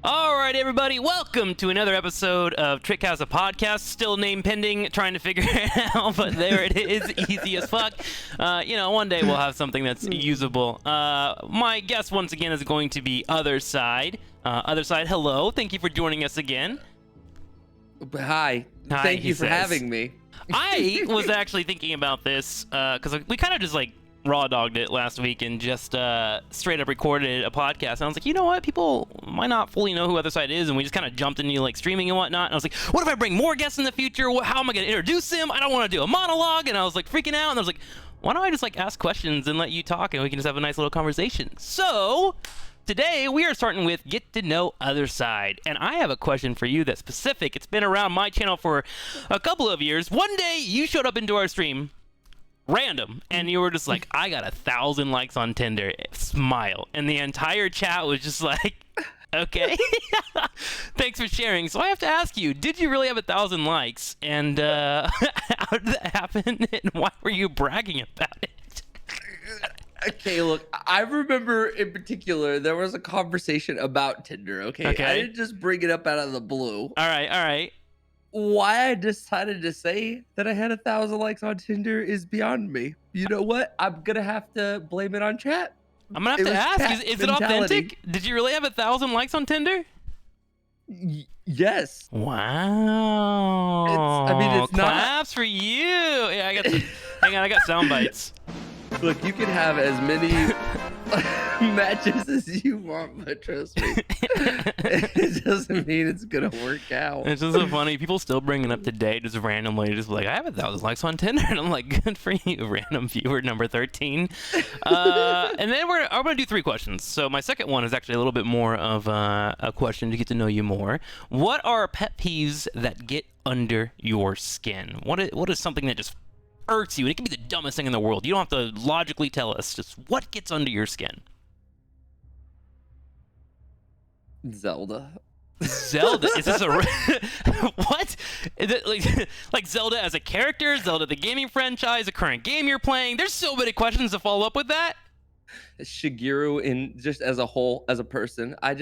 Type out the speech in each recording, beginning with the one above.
All right, everybody, welcome to another episode of Trik Has a Podcast. Still name pending, trying to figure it out, but there it is, easy as fuck. One day we'll have something that's usable. My guest once again is going to be Other Side. Other Side, hello. Thank you for joining us again. Hi. Thank you for having me. I was actually thinking about this because we kind of just like raw dogged it last week and just straight up recorded a podcast. And I was like, you know what? People might not fully know who Other Side is, and we just kind of jumped into like streaming and whatnot. And I was like, what if I bring more guests in the future? How am I going to introduce him? I don't want to do a monologue. And I was like freaking out. And I was like, why don't I just like ask questions and let you talk, and we can just have a nice little conversation. So today we are starting with Get to Know Other Side, and I have a question for you that's specific. It's been around my channel for a couple of years. One day you showed up into our stream random, and you were just like, I got 1,000 likes on Tinder, smile, and the entire chat was just like, okay. Thanks for sharing. So I have to ask you, did you really have 1,000 likes, and how did that happen, and why were you bragging about it? Okay, look, I remember in particular there was a conversation about Tinder. Okay, I didn't just bring it up out of the blue. All right. Why I decided to say that I had 1,000 likes on Tinder is beyond me. You know what? I'm gonna have to blame it on chat. I'm gonna have to ask, is it authentic? Did you really have 1,000 likes on Tinder? Yes. Wow. It's claps for you. Yeah, hang on, I got sound bites. Look, you can have as many matches as you want, but trust me, it doesn't mean it's gonna work out. It's just so funny. People still bring it up today, just randomly, just like, I have 1,000 likes on Tinder, and I'm like, good for you, random viewer number 13. And then I'm gonna do 3 questions. So my second one is actually a little bit more of a question to get to know you more. What are pet peeves that get under your skin? What is something that just irks you? And it can be the dumbest thing in the world. You don't have to logically tell us. Just what gets under your skin? Zelda. Zelda? Is this a what? Is it like Zelda as a character? Zelda the gaming franchise? A current game you're playing? There's so many questions to follow up with that. Shigeru, in just as a whole, as a person, I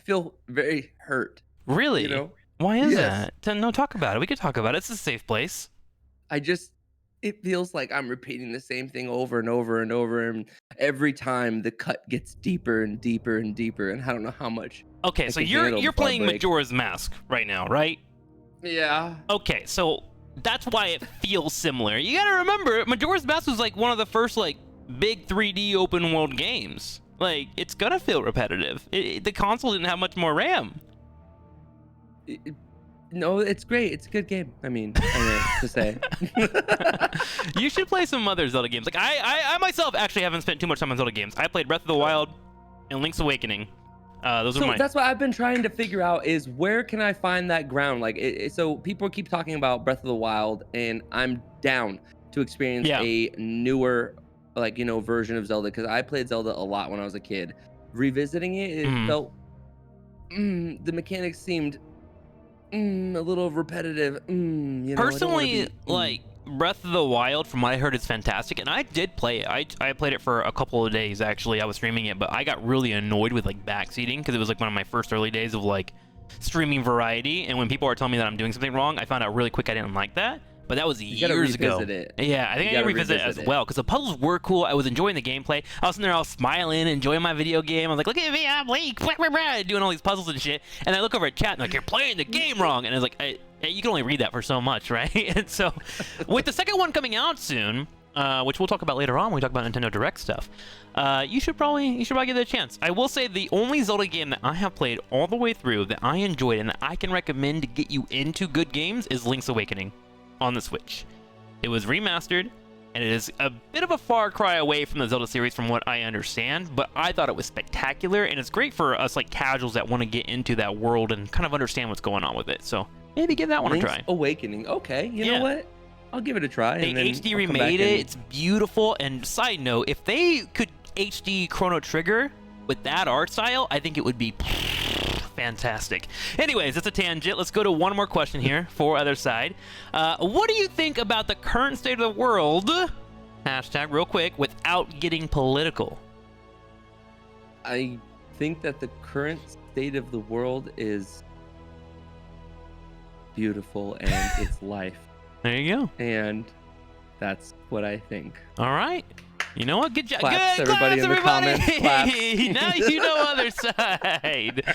feel very hurt. Really? You know? Why is that? No, talk about it. We could talk about it. It's a safe place. It feels like I'm repeating the same thing over and over and over, and every time the cut gets deeper and deeper and deeper, and I don't know how much. Okay, so you're playing Majora's Mask right now, right? Yeah. Okay, so that's why it feels similar. You gotta remember, Majora's Mask was like one of the first like big 3D open world games. Like, it's gonna feel repetitive. The console didn't have much more RAM. No, it's great. It's a good game. I mean, to say. You should play some other Zelda games. Like I myself actually haven't spent too much time on Zelda games. I played Breath of the Wild and Link's Awakening. Those are that's what I've been trying to figure out, is where can I find that ground? Like, so people keep talking about Breath of the Wild, and I'm down to experience a newer, version of Zelda, because I played Zelda a lot when I was a kid. Revisiting it, felt the mechanics seemed a little repetitive. Personally, like Breath of the Wild, from what I heard, is fantastic, and I did play it. I played it for a couple of days, actually. I was streaming it, but I got really annoyed with like backseating, because it was like one of my first early days of like streaming variety, and when people are telling me that I'm doing something wrong, I found out really quick I didn't like that. But that was years ago. Yeah, I think I gotta revisit it as well, because the puzzles were cool. I was enjoying the gameplay. I was sitting there all smiling, enjoying my video game. I was like, look at me, I'm Link, doing all these puzzles and shit. And I look over at chat and like, you're playing the game wrong. And I was like, you can only read that for so much, right? And so with the second one coming out soon, which we'll talk about later on when we talk about Nintendo Direct stuff, you should probably give it a chance. I will say the only Zelda game that I have played all the way through that I enjoyed and that I can recommend to get you into good games is Link's Awakening on the Switch. It was remastered, and it is a bit of a far cry away from the Zelda series from what I understand, but I thought it was spectacular, and it's great for us like casuals that want to get into that world and kind of understand what's going on with it. So maybe give that one a try. Awakening. Okay, you know what? I'll give it a try. They HD remade it. It's beautiful. And side note, if they could HD Chrono Trigger with that art style, I think it would be fantastic. Anyways, it's a tangent. Let's go to one more question here for Other Side. What do you think about the current state of the world? Hashtag real quick, without getting political. I think that the current state of the world is beautiful and it's life. There you go. And that's what I think. All right. You know what? Good job. Claps, Good. everybody Claps, in the comments. Claps. Now you know other side.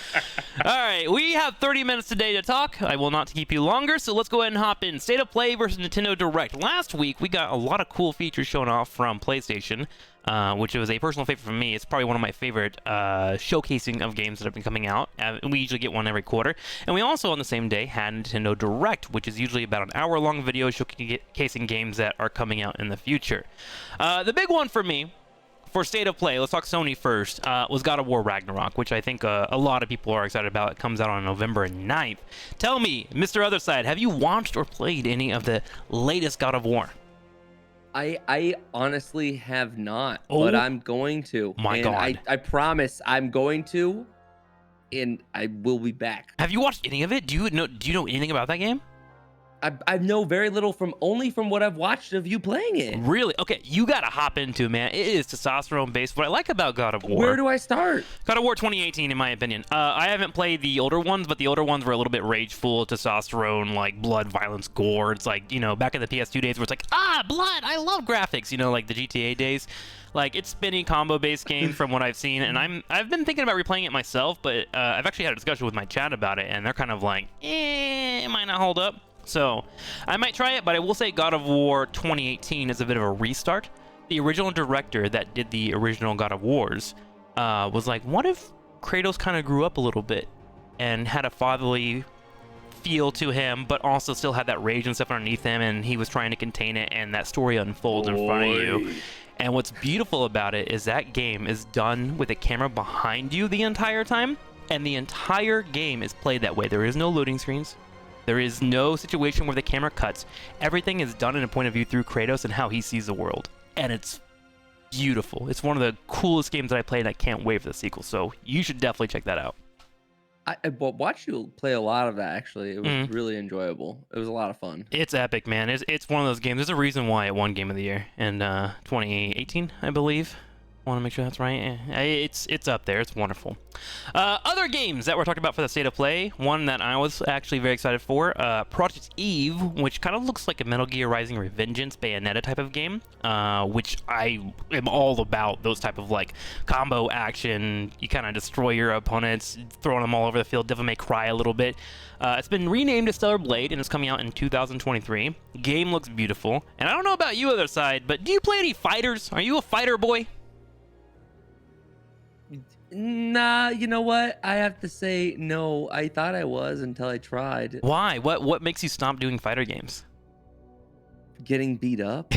All right. We have 30 minutes today to talk. I will not keep you longer, so let's go ahead and hop in. State of Play versus Nintendo Direct. Last week, we got a lot of cool features shown off from PlayStation, which was a personal favorite for me. It's probably one of my favorite showcasing of games that have been coming out. We usually get one every quarter. And we also, on the same day, had Nintendo Direct, which is usually about an hour-long video showcasing games that are coming out in the future. The big one for me, for State of Play, let's talk Sony first, was God of War Ragnarok, which I think a lot of people are excited about. It comes out on November 9th. Tell me, Mr. Other Side, have you watched or played any of the latest God of War? I honestly have not, but I'm going to. My God. I promise I'm going to, and I will be back. Have you watched any of it? Do you know anything about that game? I know very little from what I've watched of you playing it. Really? Okay, you gotta hop into it, man. It is testosterone based. What I like about God of War. Where do I start? God of War 2018, in my opinion. I haven't played the older ones, but the older ones were a little bit rageful, testosterone, like blood, violence, gore. It's like, you know, back in the PS2 days where it's like, blood, I love graphics, you know, like the GTA days. Like, it's spinny combo-based game from what I've seen, and I've been thinking about replaying it myself, but I've actually had a discussion with my chat about it, and they're kind of like, it might not hold up. So, I might try it, but I will say God of War 2018 is a bit of a restart. The original director that did the original God of Wars was like, what if Kratos kind of grew up a little bit and had a fatherly feel to him, but also still had that rage and stuff underneath him, and he was trying to contain it, and that story unfolds in front of you. And what's beautiful about it is that game is done with a camera behind you the entire time, and the entire game is played that way. There is no loading screens. There is no situation where the camera cuts. Everything is done in a point of view through Kratos and how he sees the world. And it's beautiful. It's one of the coolest games that I played, and I can't wait for the sequel. So you should definitely check that out. I watched you play a lot of that, actually. It was really enjoyable. It was a lot of fun. It's epic, man. It's one of those games. There's a reason why it won Game of the Year in 2018, I believe. Want to make sure that's right. It's up there. It's wonderful. Other games that we're talking about for the State of Play. One that I was actually very excited for, Project Eve, which kind of looks like a Metal Gear Rising Revengeance Bayonetta type of game, which I am all about. Those type of like combo action. You kind of destroy your opponents, throwing them all over the field. Devil May Cry a little bit. It's been renamed to Stellar Blade, and it's coming out in 2023. Game looks beautiful. And I don't know about you, Other Side, but do you play any fighters? Are you a fighter boy? Nah, you know what? I have to say no. I thought I was until I tried. Why? What makes you stop doing fighter games? Getting beat up.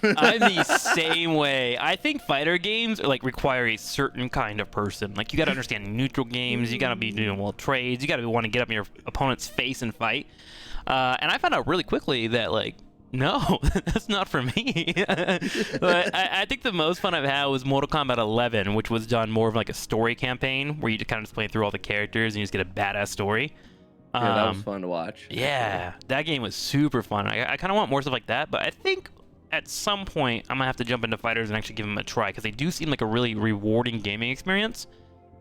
I'm the same way. I think fighter games like require a certain kind of person. Like, you got to understand neutral games. You got to be doing well trades. You got to want to get up in your opponent's face and fight. And I found out really quickly that like, no, that's not for me. But I think the most fun I've had was Mortal Kombat 11, which was done more of like a story campaign where you just kind of just play through all the characters and you just get a badass story. Yeah, that was fun to watch. Yeah, that game was super fun. I kind of want more stuff like that, but I think at some point I'm gonna have to jump into fighters and actually give them a try, because they do seem like a really rewarding gaming experience.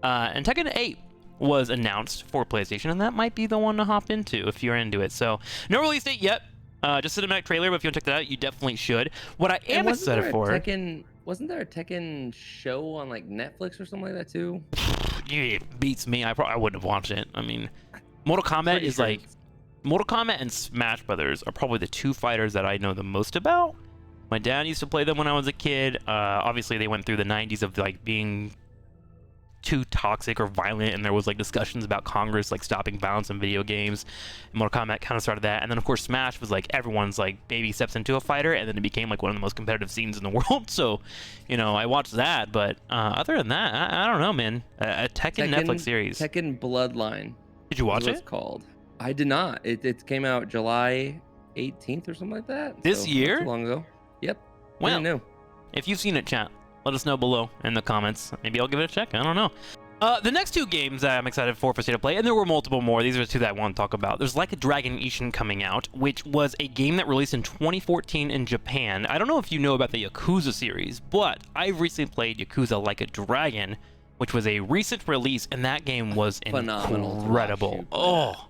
And Tekken 8 was announced for PlayStation, and that might be the one to hop into if you're into it. So no release date yet. Just cinematic trailer, but if you want to check that out, you definitely should. What I am excited for... Wasn't there a Tekken show on like Netflix or something like that too? It beats me. I wouldn't have watched it. I mean, Mortal Kombat is like... Mortal Kombat and Smash Brothers are probably the two fighters that I know the most about. My dad used to play them when I was a kid. Obviously, they went through the 90s of like being too toxic or violent, and there was like discussions about Congress like stopping violence in video games. Mortal Kombat kind of started that, and then of course Smash was like everyone's like baby steps into a fighter, and then it became like one of the most competitive scenes in the world. So, you know, I watched that, but other than that, I don't know, man. A Tekken Netflix series. Tekken Bloodline. Did you watch it? It's called. I did not. It came out July 18th or something like that. This year? Not too long ago. Yep. Well, new. If you've seen it, chat, let us know below in the comments. Maybe I'll give it a check. I don't know. The next two games that I'm excited for State of Play, and there were multiple more. These are the two that I want to talk about. There's Like a Dragon Ishin coming out, which was a game that released in 2014 in Japan. I don't know if you know about the Yakuza series, but I've recently played Yakuza Like a Dragon, which was a recent release, and that game was Phenomenal. incredible. Oh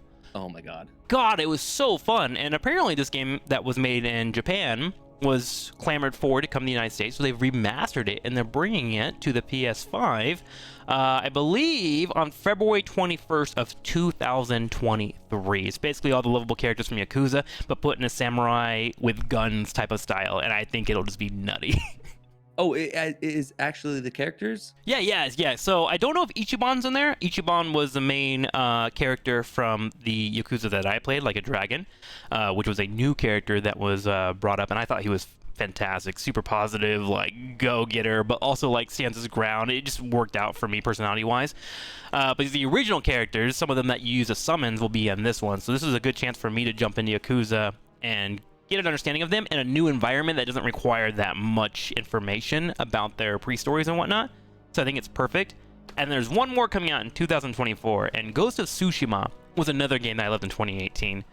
my God. God, it was so fun. And apparently this game that was made in Japan was clamored for to come to the United States, so they've remastered it, and they're bringing it to the PS5, I believe, on February 21st of 2023. It's basically all the lovable characters from Yakuza, but put in a samurai with guns type of style, and I think it'll just be nutty. Oh, it is actually the characters? Yeah. So I don't know if Ichiban's in there. Ichiban was the main character from the Yakuza that I played, like a dragon, which was a new character that was brought up, and I thought he was fantastic, super positive, like go-getter, but also like stands his ground. It just worked out for me personality-wise. But the original characters, some of them that you use as summons, will be in this one. So this is a good chance for me to jump into Yakuza and get an understanding of them in a new environment that doesn't require that much information about their pre-stories and whatnot. So I think it's perfect. And there's one more coming out in 2024, and Ghost of Tsushima was another game that I loved in 2018.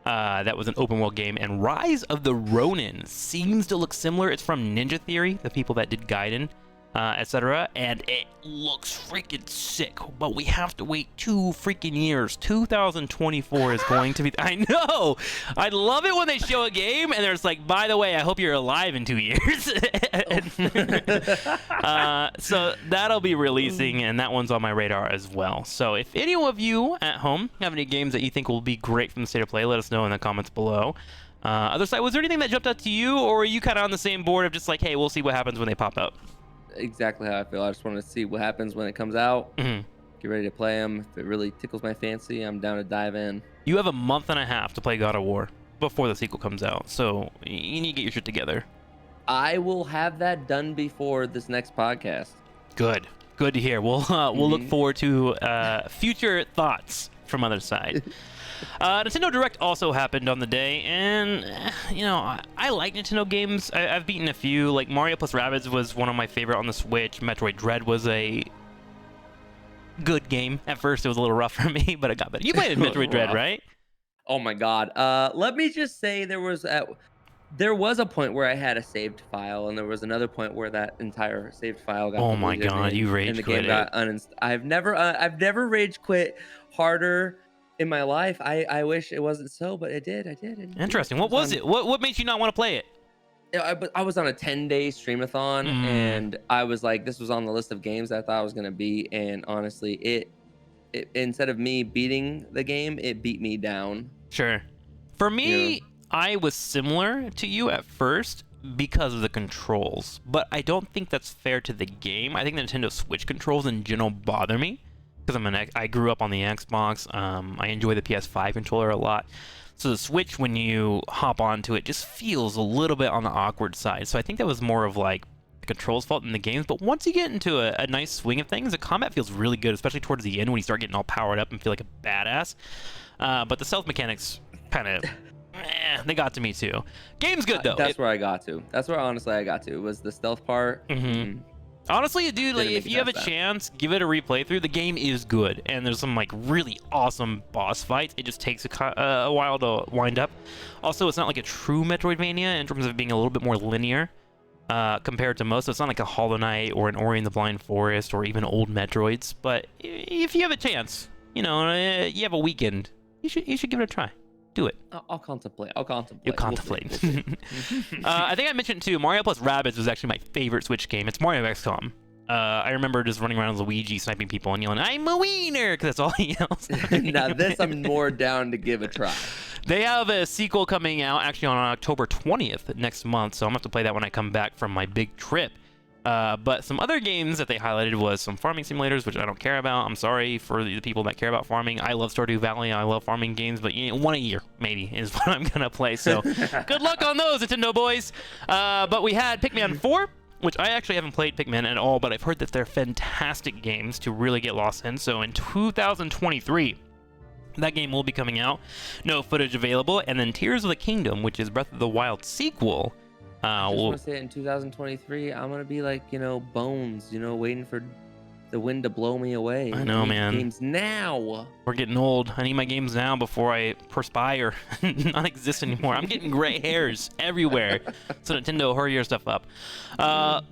That was an open world game, and Rise of the Ronin seems to look similar. It's from Ninja Theory, the people that did Gaiden, etc., and it looks freaking sick, but we have to wait 2 freaking years. 2024 is going to be... I know! I love it when they show a game, and there's like, by the way, I hope you're alive in 2 years. So that'll be releasing, and that one's on my radar as well. So if any of you at home have any games that you think will be great from the State of Play, let us know in the comments below. Other side, was there anything that jumped out to you, or are you kind of on the same board of just like, hey, we'll see what happens when they pop up? Exactly how I feel. I just want to see what happens when it comes out. Get ready to play them. If it really tickles my fancy, I'm down to dive in. You have a month and a half to play God of War before the sequel comes out, so you need to get your shit together. I will have that done before this next podcast. Good to hear. We'll look forward to future thoughts from other side. Nintendo Direct also happened on the day, and I like Nintendo games. I've beaten a few. Like Mario plus Rabbids was one of my favorite on the Switch. Metroid Dread was a good game. At first, it was a little rough for me, but it got better. You played Metroid Dread, right? Oh my God. Let me just say there was a point where I had a saved file, and there was another point where that entire saved file got. Oh my God, you rage quit it. I've never rage quit harder in my life. I wish it wasn't so, but it did. Interesting. What was it? What made you not want to play it? I was on a 10-day streamathon, and I was like, this was on the list of games I thought I was gonna be, and honestly, it instead of me beating the game, it beat me down. Sure. For me, I was similar to you at first because of the controls, but I don't think that's fair to the game. I think the Nintendo Switch controls in general bother me because I grew up on the Xbox. I enjoy the PS5 controller a lot. So the Switch, when you hop onto it, just feels a little bit on the awkward side. So I think that was more of like the controls fault in the games. But once you get into a nice swing of things, the combat feels really good, especially towards the end when you start getting all powered up and feel like a badass. But the stealth mechanics kind of... they got to me too. Game's good though. That's where I got to. That's where honestly I got to. It was the stealth part. Honestly, dude, like if you have a chance, give it a replay through. The game is good, and there's some like really awesome boss fights. It just takes a while to wind up. Also, it's not like a true Metroidvania in terms of being a little bit more linear compared to most. So it's not like a Hollow Knight or an Ori and the Blind Forest or even old Metroids. But if you have a chance, you have a weekend, you should give it a try. Do it. I'll contemplate. You'll contemplate. I think I mentioned too, Mario plus Rabbids was actually my favorite Switch game. It's Mario XCOM. I remember just running around as Luigi, sniping people and yelling, "I'm a wiener!" because that's all he yells. Now this I'm more down to give a try. They have a sequel coming out actually on October 20th next month, so I'm going to have to play that when I come back from my big trip. But some other games that they highlighted was some farming simulators, which I don't care about. I'm sorry for the people that care about farming. I love Stardew Valley. I love farming games, but one a year, maybe, is what I'm going to play. So good luck on those, Nintendo boys. But we had Pikmin 4, which I actually haven't played Pikmin at all, but I've heard that they're fantastic games to really get lost in. So in 2023, that game will be coming out. No footage available. And then Tears of the Kingdom, which is Breath of the Wild sequel. I just want to say it in 2023, I'm going to be like, Bones, waiting for the wind to blow me away. I know, need man. Games now. We're getting old. I need my games now before I perspire, not exist anymore. I'm getting gray hairs everywhere. So Nintendo, hurry your stuff up.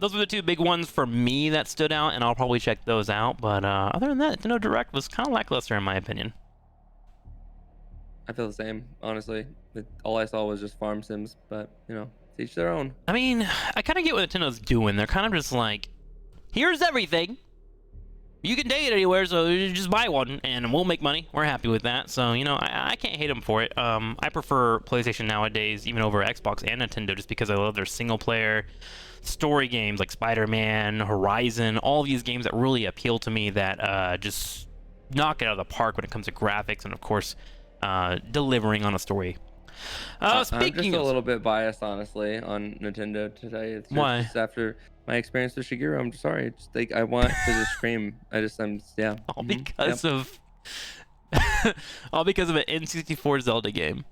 Those were the two big ones for me that stood out, and I'll probably check those out. But other than that, Nintendo Direct was kind of lackluster in my opinion. I feel the same, honestly. All I saw was just farm sims, but you know, to each their own. I mean, I kind of get what Nintendo's doing. They're kind of just like, here's everything. You can take it anywhere, so just buy one, and we'll make money. We're happy with that. So, you know, I can't hate them for it. I prefer PlayStation nowadays, even over Xbox and Nintendo, just because I love their single-player story games like Spider-Man, Horizon, all these games that really appeal to me that just knock it out of the park when it comes to graphics and, of course, delivering on a speaking I'm just a little bit biased, honestly, on Nintendo today. It's just after my experience with Shigeru, I'm sorry. It's like I want to just scream. Yeah. All because of all because of an N64 Zelda game.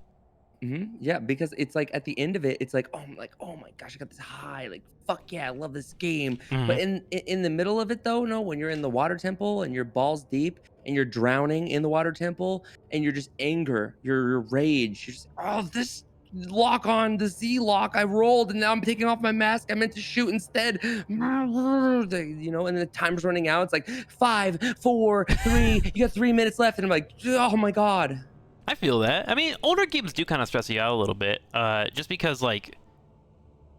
Yeah, because it's like at the end of it, it's like, oh my gosh, I got this high, like fuck yeah, I love this game. But in the middle of it though, no, when you're in the water temple and you're balls deep and you're drowning in the water temple and you're just anger, your rage, you're just, oh, this lock on the Z lock, I rolled and now I'm taking off my mask. I meant to shoot instead. You know, and the time's running out. It's like 5, 4, 3. You got 3 minutes left, and I'm like, oh my god. I feel that. I mean, older games do kind of stress you out a little bit, just because, like,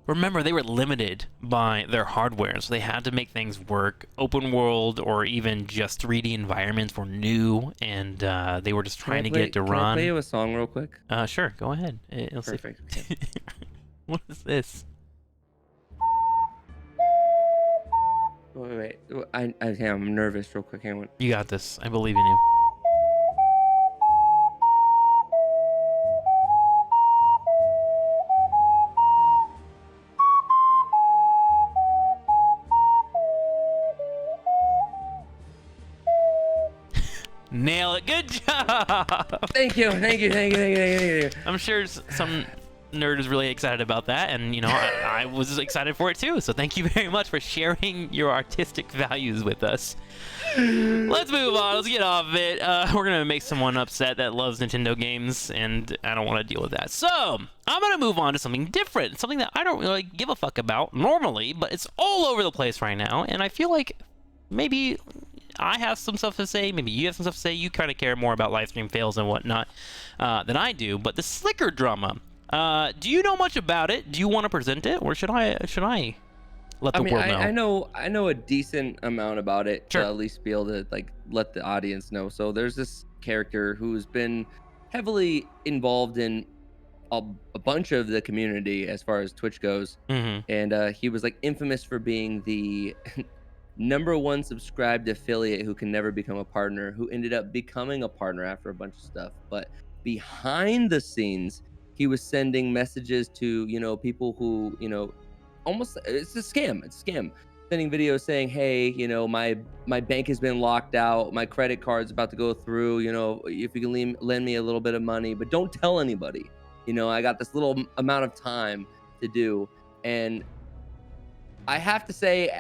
remember, they were limited by their hardware, so they had to make things work. Open world or even just 3D environments were new, and they were just trying to get it to run. Can I play you a song real quick? Sure, go ahead. Perfect. What is this? Wait. I'm nervous real quick. Hang on. You got this. I believe in you. Nail it. Good job. Thank you. I'm sure some nerd is really excited about that, and you know, I was excited for it too. So thank you very much for sharing your artistic values with us. Let's move on. Let's get off of it. We're gonna make someone upset that loves Nintendo games, and I don't want to deal with that. So I'm gonna move on to something different, something that I don't really give a fuck about normally, but it's all over the place right now, and I feel like maybe I have some stuff to say, maybe you have some stuff to say. You kind of care more about live stream fails and whatnot than I do. But the Slicker drama, do you know much about it? Do you want to present it, or should I let the world know? I know a decent amount about it. Sure. To at least be able to like let the audience know. So there's this character who's been heavily involved in a bunch of the community as far as Twitch goes, and he was like infamous for being the #1 subscribed affiliate who can never become a partner, who ended up becoming a partner after a bunch of stuff. But behind the scenes, he was sending messages to, you know, people who, you know, almost, it's a scam. Sending videos saying, hey, you know, my bank has been locked out, my credit card's about to go through, you know, if you can lend me a little bit of money, but don't tell anybody. You know, I got this little amount of time to do. And I have to say,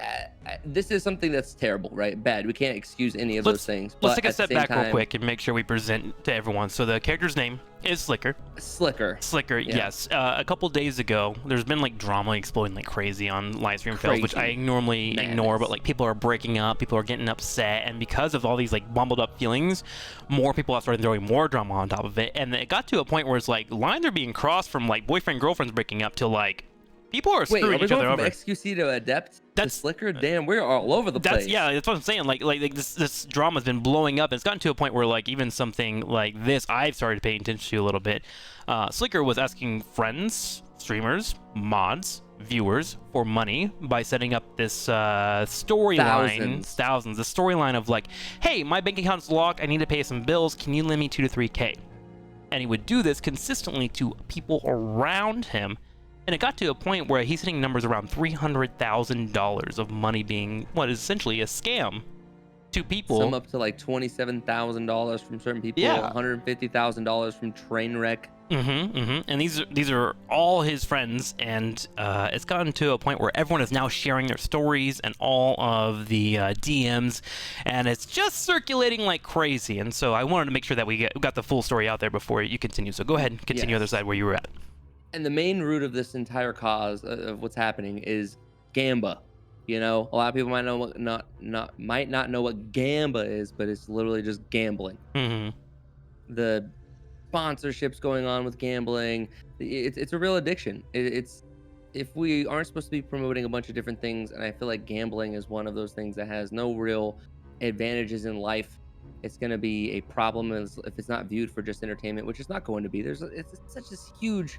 this is something that's terrible, right? Bad. We can't excuse any of those things. Let's take a step back real quick and make sure we present to everyone. So the character's name is Slicker. Slicker, yeah. Yes. A couple days ago, there's been like drama exploding like crazy on live stream fails, which I normally ignore, but like people are breaking up, people are getting upset, and because of all these like bumbled up feelings, more people have started throwing more drama on top of it, and it got to a point where it's like lines are being crossed from like boyfriend girlfriends breaking up to like people are screwing each other over. XQC to Adept? That's Slicker. Damn, we're all over the place. Yeah, that's what I'm saying. Like this drama's been blowing up. It's gotten to a point where like even something like this, I've started paying attention to a little bit. Slicker was asking friends, streamers, mods, viewers for money by setting up this storyline, thousands, the storyline of like, hey, my bank account's locked. I need to pay some bills. Can you lend me 2 to 3K? And he would do this consistently to people around him. And it got to a point where he's hitting numbers around $300,000 of money being what is essentially a scam to people. Some up to like $27,000 from certain people. Yeah. $150,000 from Trainwreck. And these are all his friends, and it's gotten to a point where everyone is now sharing their stories and all of the DMs, and it's just circulating like crazy. And so I wanted to make sure that we got the full story out there before you continue. So go ahead and continue other side where you were at. And the main root of this entire cause of what's happening is Gamba. You know, a lot of people might know what might not know what Gamba is, but it's literally just gambling. The sponsorships going on with gambling, it's a real addiction. It's if we aren't supposed to be promoting a bunch of different things, and I feel like gambling is one of those things that has no real advantages in life, it's going to be a problem if it's not viewed for just entertainment, which it's not going to be. It's such this huge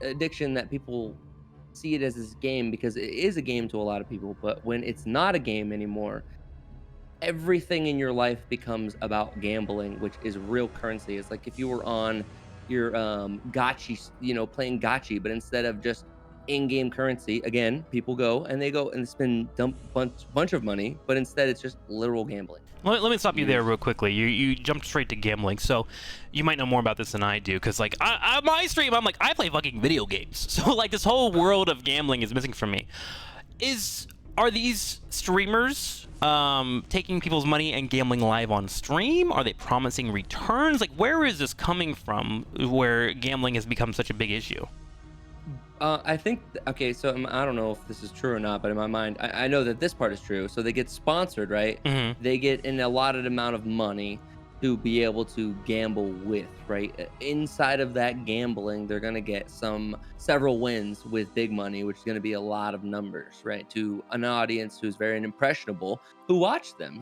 addiction that people see it as this game, because it is a game to a lot of people. But when it's not a game anymore, everything in your life becomes about gambling, which is real currency. It's like if you were on your gotchi, playing gotchi, but instead of just in-game currency, again, people go and spend bunch of money, but instead it's just literal gambling. Let me stop you there real quickly. You jumped straight to gambling, so you might know more about this than I do, because like my stream, I'm like, I play fucking video games, so like this whole world of gambling is missing from me. Are these streamers taking people's money and gambling live on stream? Are they promising returns? Like, where is this coming from where gambling has become such a big issue? I think, okay, so I don't know if this is true or not, but in my mind, I know that this part is true. So they get sponsored, right? They get an allotted amount of money to be able to gamble with, right? Inside of that gambling, they're going to get several wins with big money, which is going to be a lot of numbers, right? To an audience who's very impressionable, who watch them,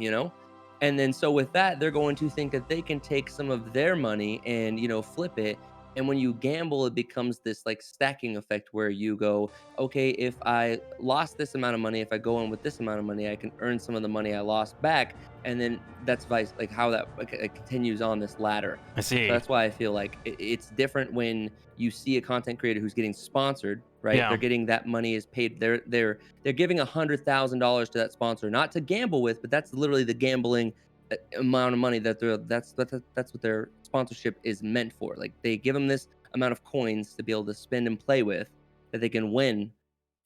And then so with that, they're going to think that they can take some of their money and, flip it. And when you gamble, it becomes this like stacking effect where you go, okay, if I lost this amount of money, if I go in with this amount of money, I can earn some of the money I lost back. And then that's how that continues on this ladder. I see. So that's why I feel like it's different when you see a content creator who's getting sponsored, right? Yeah. They're getting that money is paid. They're giving $100,000 to that sponsor, not to gamble with, but that's literally the gambling amount of money that's what their sponsorship is meant for. Like, they give them this amount of coins to be able to spend and play with that they can win,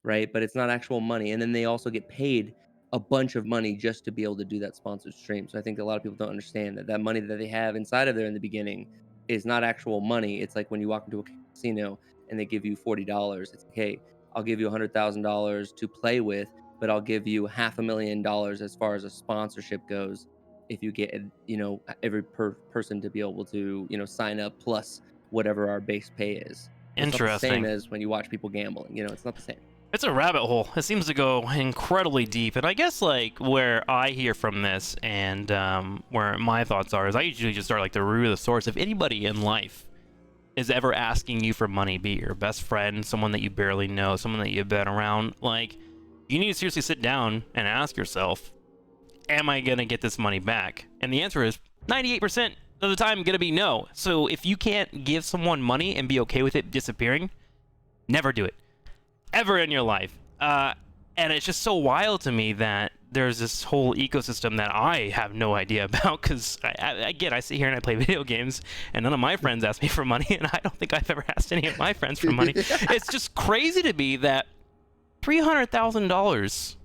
right? But it's not actual money. And then they also get paid a bunch of money just to be able to do that sponsored stream. So I think a lot of people don't understand that money that they have inside of there in the beginning is not actual money. It's like when you walk into a casino and they give you $40, it's like, hey, I'll give you $100,000 to play with, but I'll give you $500,000 as far as a sponsorship goes, if you get, every person to be able to, sign up plus whatever our base pay is. It's Interesting. not the same as when you watch people gambling. It's not the same. It's a rabbit hole. It seems to go incredibly deep. And I guess like where I hear from this and where my thoughts are is I usually just start like the root of the source. If anybody in life is ever asking you for money, be it your best friend, someone that you barely know, someone that you've been around, like, you need to seriously sit down and ask yourself, am I going to get this money back? And the answer is 98% of the time going to be no. So if you can't give someone money and be okay with it disappearing, never do it. Ever in your life. And it's just so wild to me that there's this whole ecosystem that I have no idea about, because I sit here and I play video games and none of my friends ask me for money, and I don't think I've ever asked any of my friends for money. It's just crazy to me that $300,000.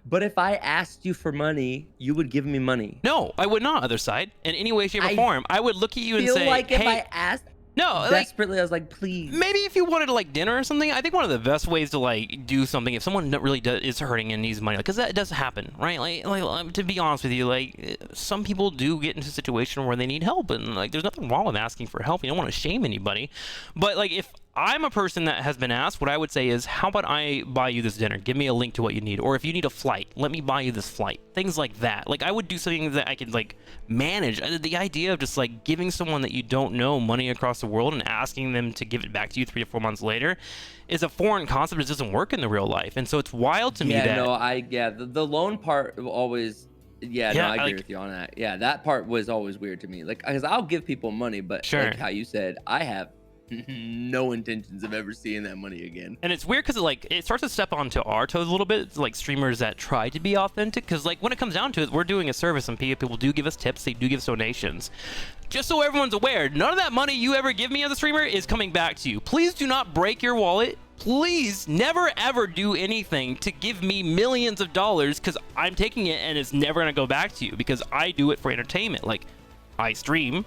But if I asked you for money, you would give me money. No, I would not, other side. In any way, shape, or form. I would look at you and say, like if hey, I asked desperately, I was like, please. Maybe if you wanted to like dinner or something, I think one of the best ways to like do something if someone really is hurting and needs money, because that does happen, right? Like to be honest with you, like some people do get into a situation where they need help, and like there's nothing wrong with asking for help. You don't want to shame anybody, but like if I'm a person that has been asked, what I would say is, how about I buy you this dinner? Give me a link to what you need. Or if you need a flight, let me buy you this flight. Things like that. Like, I would do something that I could, like, manage. The idea of just, like, giving someone that you don't know money across the world and asking them to give it back to you 3 or 4 months later is a foreign concept that doesn't work in the real life. And so it's wild to me that... The loan part always... I agree with you on that. Yeah, that part was always weird to me. Like, because I'll give people money, but sure, like how you said, I have no intentions of ever seeing that money again. And it's weird because it starts to step onto our toes a little bit. It's like streamers that try to be authentic, because like when it comes down to it, we're doing a service and people do give us tips, they do give us donations. just so everyone's aware, none of that money you ever give me as a streamer is coming back to you. Please do not break your wallet. Please never ever do anything to give me millions of dollars, because I'm taking it and it's never going to go back to you, because I do it for entertainment. Like, I stream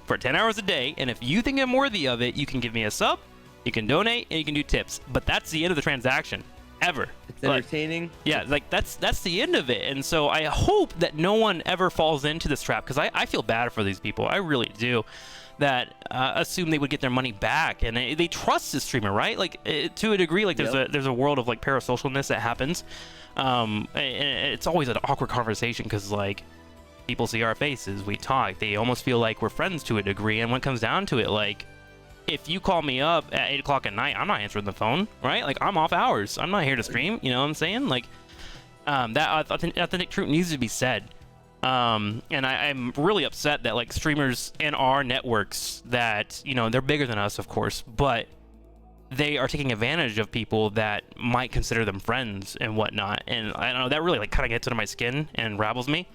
for 10 hours a day, and if you think I'm worthy of it, you can give me a sub, you can donate, and you can do tips. But that's the end of the transaction. Ever. It's entertaining. Yeah, like that's the end of it. And so I hope that no one ever falls into this trap, because I feel bad for these people. I really do. That assume they would get their money back, and they trust the streamer, right? Like, to a degree, like there's a world of like parasocialness that happens, and it's always an awkward conversation, because like people see our faces, we talk, they almost feel like we're friends to a degree, and when it comes down to it, like, if you call me up at 8 o'clock at night, I'm not answering the phone, right? Like, I'm off hours. I'm not here to stream. You know what I'm saying? Like, that authentic truth needs to be said. And I'm really upset that, like, streamers in our networks that, you know, they're bigger than us, of course, but they are taking advantage of people that might consider them friends and whatnot. And I don't know, that really, like, kind of gets under my skin and rabbles me.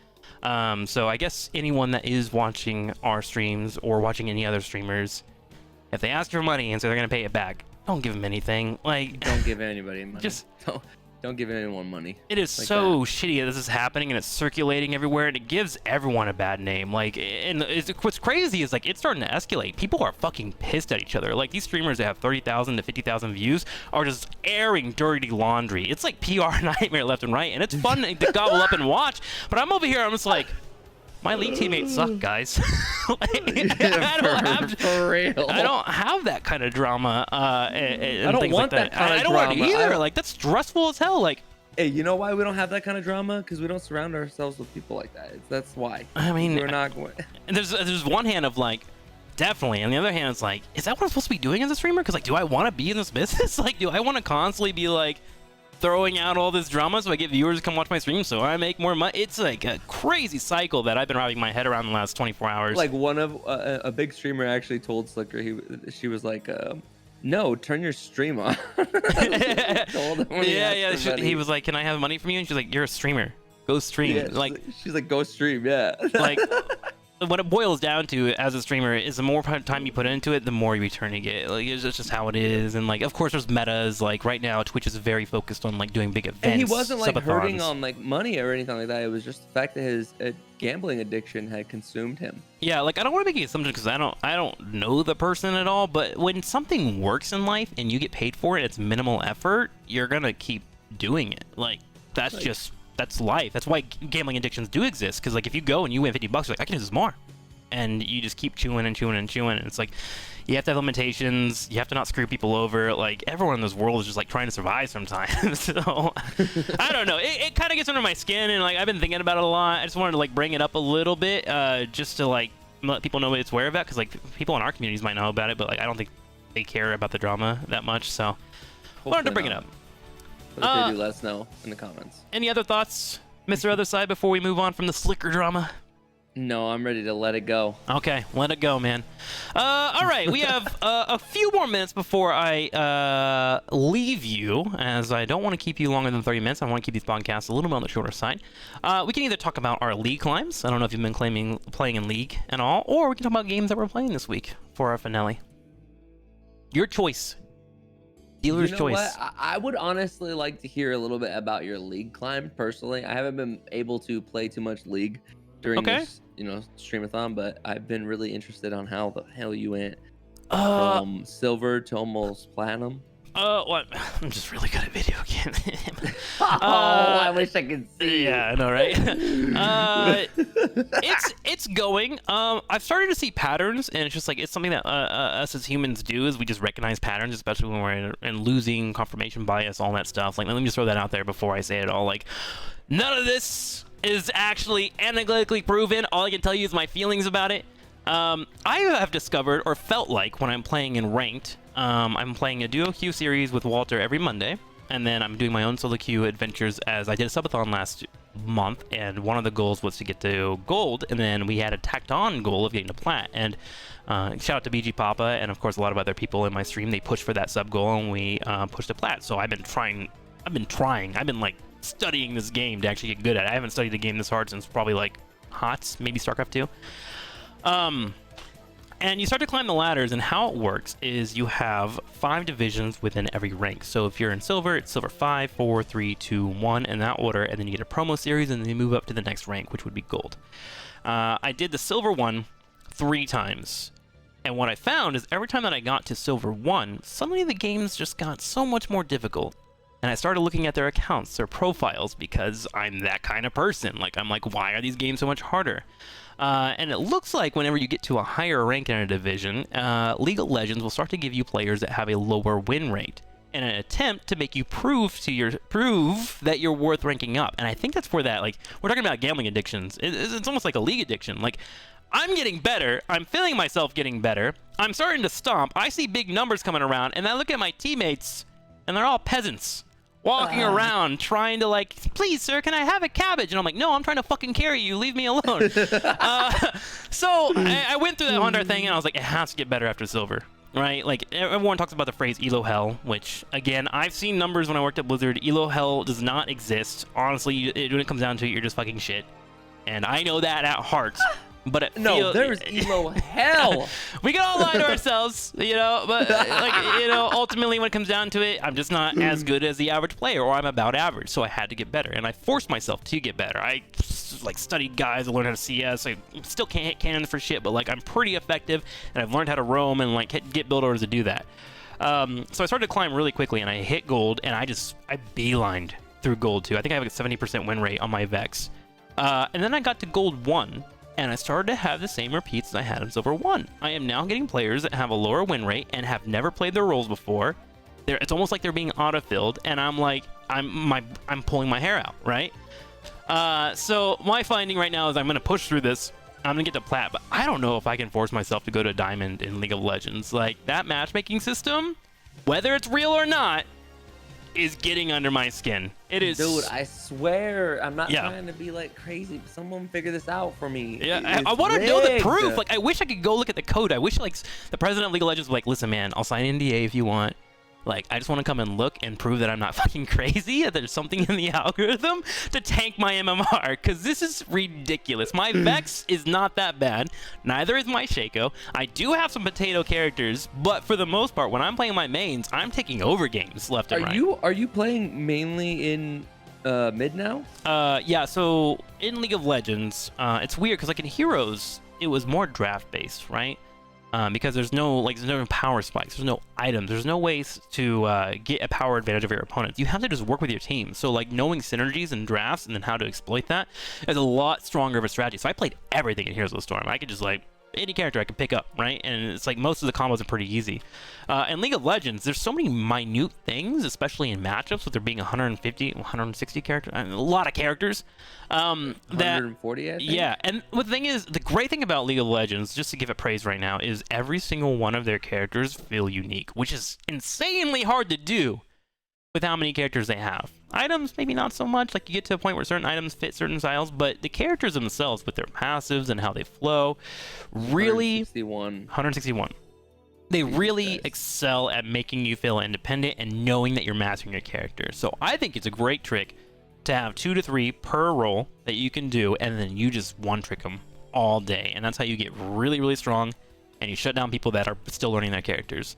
So I guess anyone that is watching our streams or watching any other streamers, if they ask for money and say they're gonna pay it back, don't give them anything. Like, don't give anybody money. Just don't give anyone money. It is like so shitty that this is happening and it's circulating everywhere, and it gives everyone a bad name. Like, and what's crazy is, like, it's starting to escalate. People are fucking pissed at each other. Like, these streamers that have 30,000 to 50,000 views are just airing dirty laundry. It's like PR nightmare left and right, and it's fun to gobble up and watch. But I'm over here, I'm just like, my league teammates suck, guys. Like, I don't have that kind of drama. And I don't want like that kind of drama. I don't want it either. Like, that's stressful as hell. Like, hey, you know why we don't have that kind of drama? Because we don't surround ourselves with people like that. That's why. I mean, we're not going. And there's one hand of like, definitely, and the other hand is like, is that what I'm supposed to be doing as a streamer? Because, like, do I want to be in this business? Like, do I want to constantly be like throwing out all this drama so I get viewers to come watch my stream so I make more money? It's like a crazy cycle that I've been wrapping my head around the last 24 hours. Like, one of a big streamer actually told Slicker, she was like, no, turn your stream on. He was like, can I have money from you? And she's like, you're a streamer, go stream. Yeah, like, she's like, go stream. Yeah. Like, what it boils down to as a streamer is the more time you put into it, the more you return you get. Like, it's just how it is. And, like, of course there's metas. Like, right now Twitch is very focused on, like, doing big events. And he wasn't like hurting on like money or anything like that. It was just the fact that his gambling addiction had consumed him. Yeah, like, I don't want to make an assumption because I don't know the person at all, but when something works in life and you get paid for it, it's minimal effort, you're gonna keep doing it. Like, that's like, that's life. That's why gambling addictions do exist. Because, like, if you go and you win $50, you're like, I can do this more, and you just keep chewing and chewing and chewing. And it's like, you have to have limitations. You have to not screw people over. Like, everyone in this world is just like trying to survive sometimes. So I don't know. It kind of gets under my skin, and like I've been thinking about it a lot. I just wanted to like bring it up a little bit, just to like let people know what it's aware of. Because like people in our communities might know about it, but like I don't think they care about the drama that much. So I wanted to bring it up. But if they do, let us know in the comments. Any other thoughts, Mr. Other Side, before we move on from the Slicker drama? No, I'm ready to let it go. Okay, let it go, man. All right, we have a few more minutes before I leave you, as I don't want to keep you longer than 30 minutes. I want to keep these podcasts a little bit on the shorter side. We can either talk about our league climbs. I don't know if you've been playing in League at all, or we can talk about games that we're playing this week for our finale. Your choice. Dealer's choice. What? I would honestly like to hear a little bit about your League climb personally. I haven't been able to play too much League during this, streamathon, but I've been really interested on how the hell you went from silver to almost platinum. What? I'm just really good at video games. I wish I could see. Yeah, I know, right? It's going. I've started to see patterns, and it's just like it's something that us as humans do is we just recognize patterns, especially when we're in losing, confirmation bias, all that stuff. Like, let me just throw that out there before I say it all. Like, none of this is actually analytically proven. All I can tell you is my feelings about it. I have discovered or felt like when I'm playing in ranked, I'm playing a duo queue series with Walter every Monday, and then I'm doing my own solo queue adventures as I did a subathon last month, and one of the goals was to get to gold, and then we had a tacked on goal of getting to plat. And shout out to BG Papa and of course a lot of other people in my stream. They pushed for that sub goal, and we pushed to plat. So I've been like studying this game to actually get good at it. I haven't studied the game this hard since probably like HOTS, maybe StarCraft 2. And you start to climb the ladders, and how it works is you have 5 divisions within every rank. So if you're in silver, it's silver 5, 4, 3, 2, 1 in that order, and then you get a promo series, and then you move up to the next rank, which would be gold. I did the silver one 3 times, and what I found is every time that I got to silver 1, suddenly the games just got so much more difficult. And I started looking at their accounts, their profiles, because I'm that kind of person. Like, I'm like, why are these games so much harder? And it looks like whenever you get to a higher rank in a division, League of Legends will start to give you players that have a lower win rate in an attempt to make you prove that you're worth ranking up. And I think that's where that, like, we're talking about gambling addictions. It's almost like a league addiction. Like, I'm getting better. I'm feeling myself getting better. I'm starting to stomp. I see big numbers coming around, and I look at my teammates, and they're all peasants. Walking around trying to, like, please, sir, can I have a cabbage? And I'm like, no, I'm trying to fucking carry you. Leave me alone. So I went through that Honda thing, and I was like, it has to get better after silver, right? Like, everyone talks about the phrase ELO hell, which, again, I've seen numbers when I worked at Blizzard. ELO hell does not exist. Honestly, when it comes down to it, you're just fucking shit. And I know that at heart. But there's emo hell. We can all lie to ourselves, you know. But like, you know, ultimately, when it comes down to it, I'm just not as good as the average player, or I'm about average. So I had to get better, and I forced myself to get better. I like studied guys, I learned how to CS. I still can't hit cannons for shit, but like I'm pretty effective, and I've learned how to roam and like get build orders to do that. So I started to climb really quickly, and I hit gold, and I beelined through gold too. I think I have like a 70% win rate on my Vex, and then I got to gold 1. And I started to have the same repeats as I had in silver 1. I am now getting players that have a lower win rate and have never played their roles before. It's almost like they're being autofilled, and I'm like, I'm pulling my hair out, right? So my finding right now is I'm gonna push through this. I'm gonna get to plat, but I don't know if I can force myself to go to diamond in League of Legends. Like, that matchmaking system, whether it's real or not, is getting under my skin. It is. Dude, I swear, I'm not trying to be like crazy, but someone figure this out for me. Yeah, I want to know the proof. Like, I wish I could go look at the code. I wish, like, the president of League of Legends was like, listen, man, I'll sign NDA if you want. Like, I just want to come and look and prove that I'm not fucking crazy, that there's something in the algorithm to tank my MMR, because this is ridiculous. My Vex is not that bad. Neither is my Shaco. I do have some potato characters, but for the most part, when I'm playing my mains, I'm taking over games left and right. Are you playing mainly in mid now? Yeah, so in League of Legends, it's weird, because like in Heroes, it was more draft-based, right? Because there's no power spikes, there's no items, there's no ways to get a power advantage over your opponents. You have to just work with your team. So like knowing synergies and drafts and then how to exploit that is a lot stronger of a strategy. So I played everything in Heroes of the Storm. I could just like any character I could pick up, right? And it's like most of the combos are pretty easy. In League of Legends, there's so many minute things, especially in matchups with there being 150, 160 characters, a lot of characters. 140, I think? Yeah, and the thing is, the great thing about League of Legends, just to give it praise right now, is every single one of their characters feel unique, which is insanely hard to do with how many characters they have. Items, maybe not so much. Like, you get to a point where certain items fit certain styles, but the characters themselves, with their passives and how they flow, really... 161. They really excel at making you feel independent and knowing that you're mastering your character. So I think it's a great trick to have 2 to 3 per role that you can do, and then you just one-trick them all day. And that's how you get really, really strong, and you shut down people that are still learning their characters.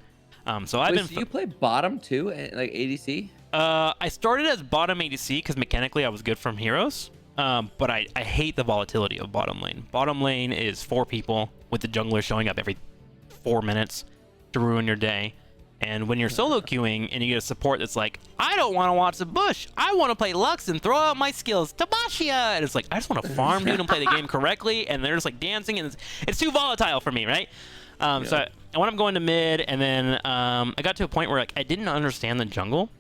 So you play bottom too, like ADC? I started as bottom ADC because mechanically I was good from Heroes, but I hate the volatility of bottom lane. Bottom lane is 4 people with the jungler showing up every 4 minutes to ruin your day. And when you're solo queuing and you get a support that's like, I don't want to watch the bush, I want to play Lux and throw out my skills, Tabashia! And it's like, I just want to farm, dude, and play the game correctly, and they're just like dancing, and it's too volatile for me, right? So I wound up going to mid, and then I got to a point where like I didn't understand the jungle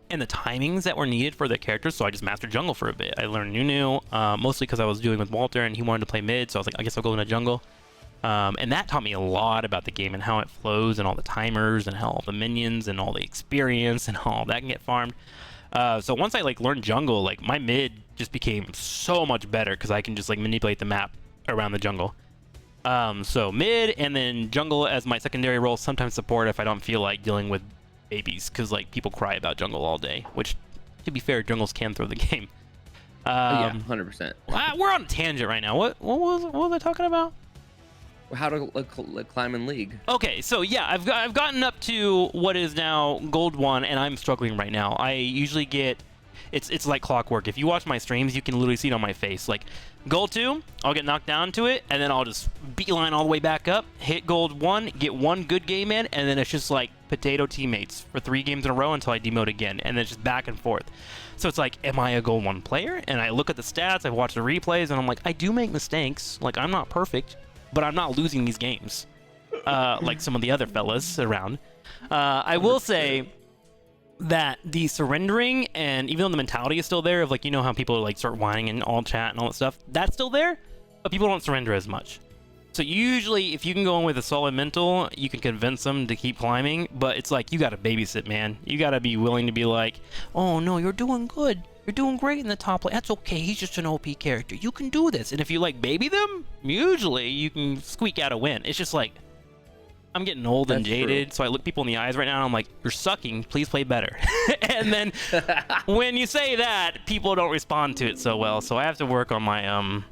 and the timings that were needed for the characters, so I just mastered jungle for a bit. I learned Nunu, mostly because I was doing with Walter, and he wanted to play mid, so I was like, I guess I'll go into jungle. And that taught me a lot about the game and how it flows and all the timers and how all the minions and all the experience and how all that can get farmed. So once I like learned jungle, like my mid just became so much better because I can just like manipulate the map around the jungle. So mid and then jungle as my secondary role, sometimes support if I don't feel like dealing with babies, because like people cry about jungle all day, which to be fair, jungles can throw the game. Yeah, 100%. We're on a tangent right now. What was I talking about? how to climb in League. Okay, so yeah, I've gotten up to what is now Gold 1, and I'm struggling right now. I usually get, it's like clockwork. If you watch my streams, you can literally see it on my face. Like, Gold 2, I'll get knocked down to it, and then I'll just beeline all the way back up, hit Gold 1, get one good game in, and then it's just like potato teammates for 3 games in a row until I demote again, and then it's just back and forth. So it's like, am I a Gold 1 player? And I look at the stats, I watch the replays, and I'm like, I do make mistakes. Like, I'm not perfect, but I'm not losing these games like some of the other fellas around. I will say that the surrendering, and even though the mentality is still there of like, you know how people like start whining in all chat and all that stuff, that's still there, but people don't surrender as much. So usually if you can go in with a solid mental, you can convince them to keep climbing, but it's like, you gotta babysit, man. You gotta be willing to be like, oh no, you're doing good. You're doing great in the top lane. That's okay. He's just an OP character. You can do this. And if you like baby them, usually you can squeak out a win. It's just like, I'm getting old and jaded, true. so I look people in the eyes right now and I'm like, you're sucking. Please play better. And then when you say that, people don't respond to it so well. So I have to work on my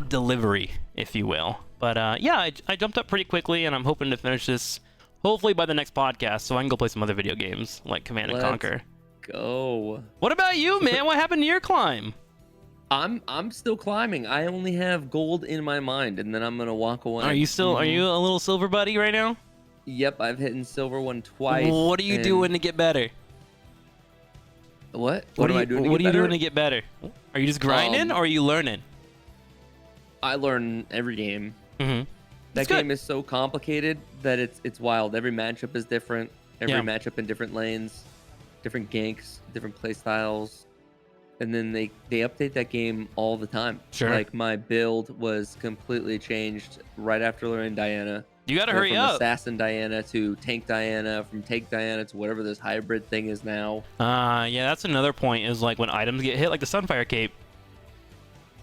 delivery, if you will. But yeah, I jumped up pretty quickly, and I'm hoping to finish this hopefully by the next podcast, so I can go play some other video games like Command and Conquer. Go. What about you, man? What happened to your climb? I'm still climbing. I only have gold in my mind, and then I'm gonna walk away. Are you still? Are you a little silver buddy right now? Yep, I've hit silver 1 twice. What are you doing to get better? What? What am I doing? What are you doing to get better? Are you just grinding, or are you learning? I learn every game. Mm-hmm. That game is so complicated that it's wild. Every matchup is different. Every matchup in different lanes, different ganks, different play styles. And then they update that game all the time. Sure. Like, my build was completely changed right after learning Diana. You gotta hurry up. From Assassin Diana to Tank Diana, from Tank Diana to whatever this hybrid thing is now. Yeah, that's another point, is like when items get hit, like the Sunfire Cape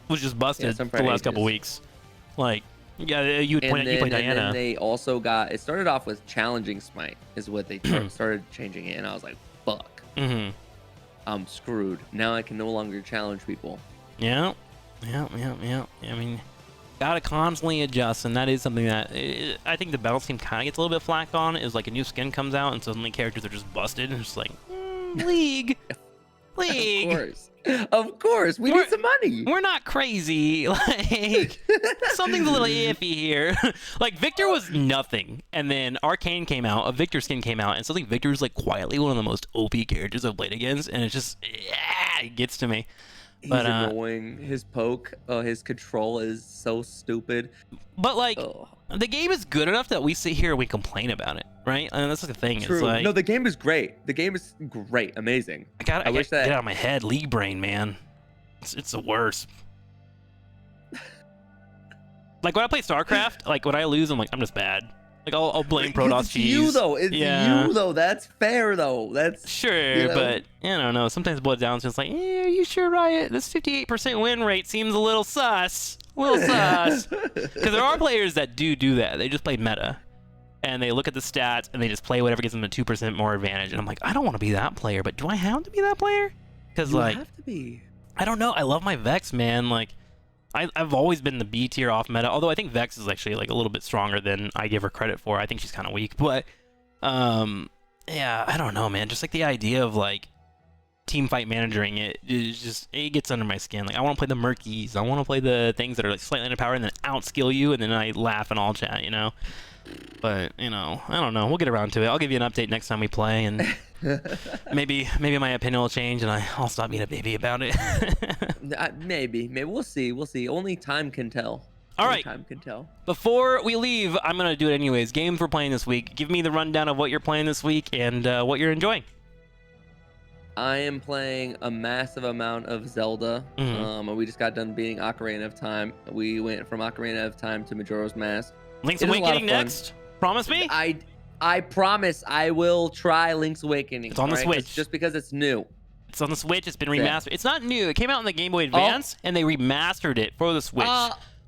was just busted the last couple weeks. Like, yeah, you play Diana. And then they also got, it started off with challenging smite is what they started changing it, and I was like, fuck. Mm-hmm. I'm screwed. Now I can no longer challenge people. Yeah. I mean, gotta constantly adjust, and that is something that I think the battle team kind of gets a little bit flack on, is like a new skin comes out and suddenly characters are just busted, and it's like, League. Of course, we need some money. We're not crazy. Like, something's a little iffy here. Like, Victor was nothing, and then Arcane came out, a Victor skin came out, and suddenly Victor's like quietly one of the most OP characters I've played against, and it's just, it gets to me. He's annoying. His poke, his control is so stupid. But like, the game is good enough that we sit here and we complain about it, right? And that's the thing. True. It's like, no, the game is great. The game is great, amazing. I wish that get out of my head, League brain, man. It's the worst. Like when I play StarCraft, like when I lose, I'm like, I'm just bad. Like I'll blame Protoss cheese. You though, it's you though. That's fair though. That's sure, but I don't know. Sometimes blood down, just like, are you sure, Riot? This 58% win rate seems a little sus. Because there are players that do that. They just play meta, and they look at the stats and they just play whatever gives them a 2% more advantage. And I'm like, I don't want to be that player, but do I have to be that player? Because like, have to be. I don't know. I love my Vex, man. Like, I've always been the B tier off meta, although I think Vex is actually like a little bit stronger than I give her credit for. I think she's kind of weak, but yeah, I don't know, man. Just like the idea of like team fight managing it is just, it gets under my skin. Like, I want to play the Murkies. I want to play the things that are like slightly underpowered and then outskill you, and then I laugh in all chat, you know? But, you know, I don't know. We'll get around to it. I'll give you an update next time we play, and maybe my opinion will change, and I'll stop being a baby about it. Maybe we'll see. Only time can tell. All right. Time can tell. Before we leave, I'm gonna do it anyways. Games we're playing this week. Give me the rundown of what you're playing this week and what you're enjoying. I am playing a massive amount of Zelda. We just got done beating Ocarina of Time. We went from Ocarina of Time to Majora's Mask. Link's Awakening next. Promise me. I promise I will try Link's Awakening. It's on the Switch. Just because it's new. It's on the Switch. It's been remastered. It's not new. It came out on the Game Boy Advance, and they remastered it for the Switch.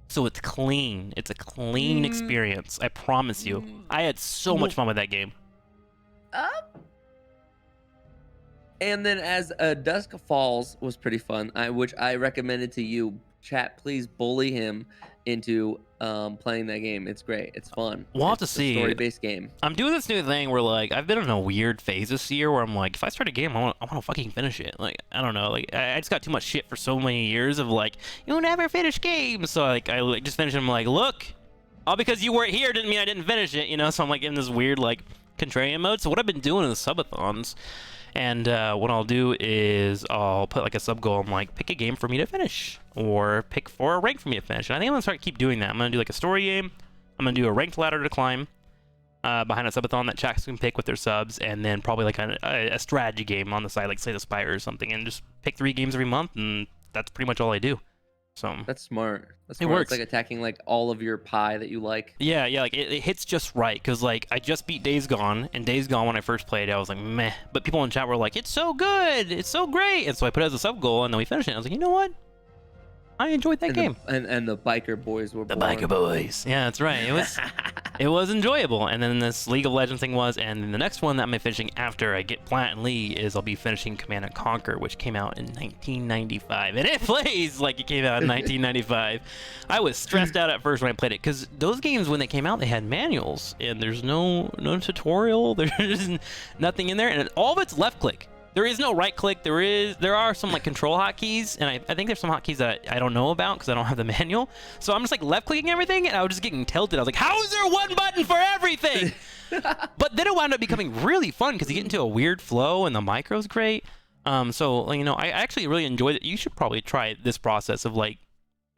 So it's clean. It's a clean experience. I promise you. I had so much fun with that game. And then as Dusk Falls was pretty fun, which I recommended to you. Chat, please bully him into playing that game. It's great. It's fun. We'll have to It's a see. story-based game. I'm doing this new thing where like I've been in a weird phase this year where I'm like, if I start a game, I want to fucking finish it. Like I don't know, like I just got too much shit for so many years of like you'll never finish games. So like I just finished them. Like look, all because you weren't here didn't mean I didn't finish it. You know, so I'm like in this weird like contrarian mode. So what I've been doing in the subathons. And what I'll do is I'll put like a sub goal. I'm like, pick a game for me to finish, or pick for a rank for me to finish. And I think I'm gonna keep doing that. I'm gonna do like a story game. I'm gonna do a ranked ladder to climb behind a subathon that chats can pick with their subs, and then probably like a strategy game on the side, like Slay the Spire or something, and just pick 3 games every month, and that's pretty much all I do. So that's smart. That's it smart. works. It's like attacking like all of your pie that you like. Yeah, like it hits just right, because like I just beat Days Gone, and Days Gone when I first played it, I was like meh, but people in chat were like, it's so good, it's so great, and so I put it as a sub goal, and then we finished it. I was like, you know what? I enjoyed that game. And the biker boys were born. Biker boys. Yeah, that's right. It was enjoyable. And then this League of Legends thing was, and then the next one that I'm finishing after I get Plant and Lee is I'll be finishing Command and Conquer, which came out in 1995, and it plays like it came out in 1995. I was stressed out at first when I played it because those games when they came out they had manuals, and there's no tutorial. There's nothing in there, and all of it's left click. There is no right click. There are some like control hotkeys, and I think there's some hotkeys that I don't know about because I don't have the manual. So I'm just like left clicking everything, and I was just getting tilted. I was like, how is there one button for everything? But then it wound up becoming really fun because you get into a weird flow, and the micro's great. So you know, I actually really enjoyed it. You should probably try this process of like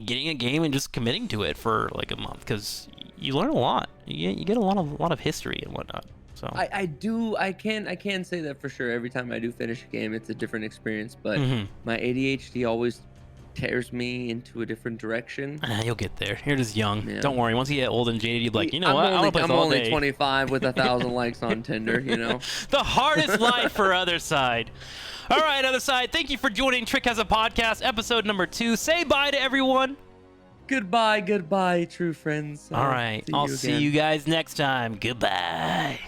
getting a game and just committing to it for like a month, because you learn a lot. You get a lot of history and whatnot. So I can say that for sure. Every time I do finish a game, it's a different experience, but my ADHD always tears me into a different direction. You'll get there. You're just young. Yeah. Don't worry. Once you get old and jaded, you'll be like, you know what? I'm only 25 with 1,000 likes on Tinder, you know? The hardest life for Other Side. All right, Other Side, thank you for joining Trik Has a Podcast, episode number 2. Say bye to everyone. Goodbye, true friends. All right. I'll see you guys next time. Goodbye.